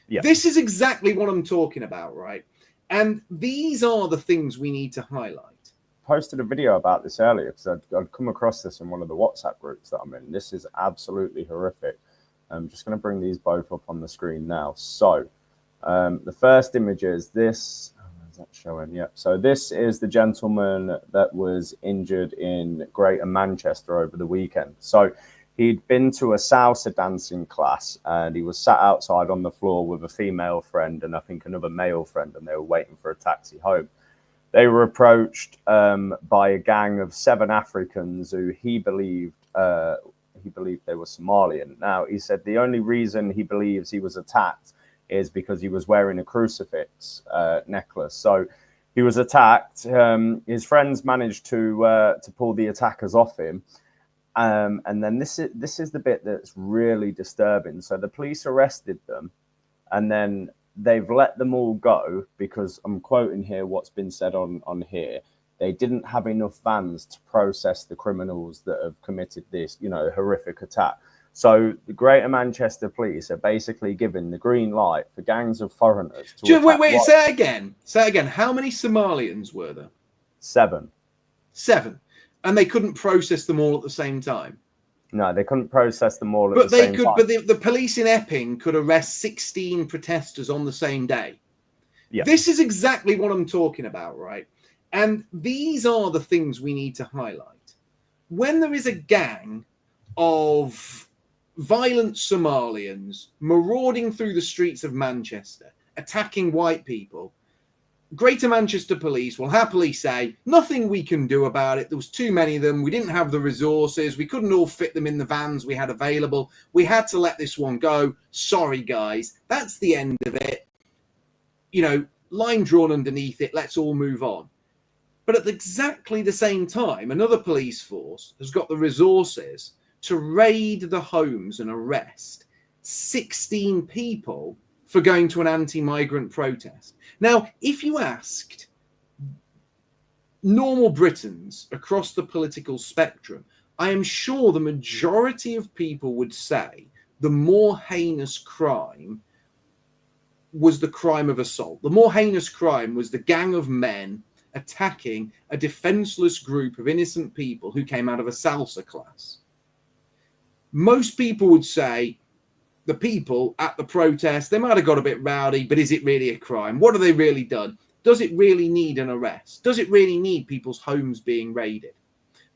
Yeah. This is exactly what I'm talking about, right? And these are the things we need to highlight. Posted a video about this earlier because I'd come across this in one of the WhatsApp groups that I'm in. This is absolutely horrific. I'm just going to bring these both up on the screen now. So the first image is this. Is that showing? Yep. So this is the gentleman that was injured in Greater Manchester over the weekend. So he'd been to a salsa dancing class and he was sat outside on the floor with a female friend and I think another male friend, and they were waiting for a taxi home. They were approached by a gang of 7 Africans who he believed they were Somalian. Now, he said the only reason he believes he was attacked is because he was wearing a crucifix necklace. So he was attacked. His friends managed to pull the attackers off him. And then this is the bit that's really disturbing. So the police arrested them, and then they've let them all go because I'm quoting here what's been said on here. They didn't have enough vans to process the criminals that have committed this, horrific attack. So the Greater Manchester Police are basically giving the green light for gangs of foreigners to wait, say it again. Say it again. How many Somalians were there? 7. 7. And they couldn't process them all at the same time? No, they couldn't process them all at the same time. But the police in Epping could arrest 16 protesters on the same day. Yeah. This is exactly what I'm talking about, right? And these are the things we need to highlight. When there is a gang of violent Somalians marauding through the streets of Manchester, attacking white people, Greater Manchester Police will happily say, nothing we can do about it. There was too many of them. We didn't have the resources. We couldn't all fit them in the vans we had available. We had to let this one go. Sorry, guys. That's the end of it. Line drawn underneath it. Let's all move on. But at exactly the same time, another police force has got the resources to raid the homes and arrest 16 people for going to an anti-migrant protest. Now, if you asked normal Britons across the political spectrum, I am sure the majority of people would say the more heinous crime was the crime of assault. The more heinous crime was the gang of men attacking a defenseless group of innocent people who came out of a salsa class. Most people would say the people at the protest, they might have got a bit rowdy, but is it really a crime? What have they really done? Does it really need an arrest? Does it really need people's homes being raided?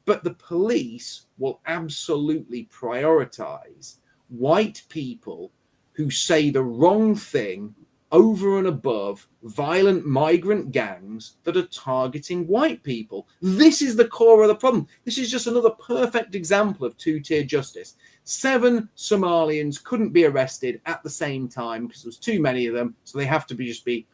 But the police will absolutely prioritize white people who say the wrong thing over and above violent migrant gangs that are targeting white people. This is the core of the problem. This is just another perfect example of two-tier justice. 7 Somalians couldn't be arrested at the same time because there was too many of them, so they have to be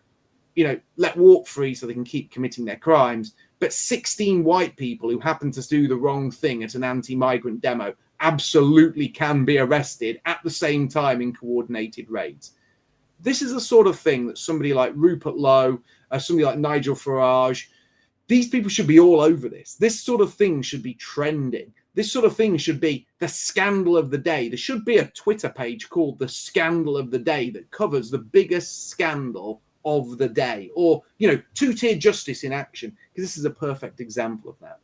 let walk free so they can keep committing their crimes. But 16 white people who happen to do the wrong thing at an anti-migrant demo absolutely can be arrested at the same time in coordinated raids. This is the sort of thing that somebody like Rupert Lowe, somebody like Nigel Farage, these people should be all over this. This sort of thing should be trending. This sort of thing should be the scandal of the day. There should be a Twitter page called the Scandal of the Day that covers the biggest scandal of the day, or, two-tier justice in action, because this is a perfect example of that.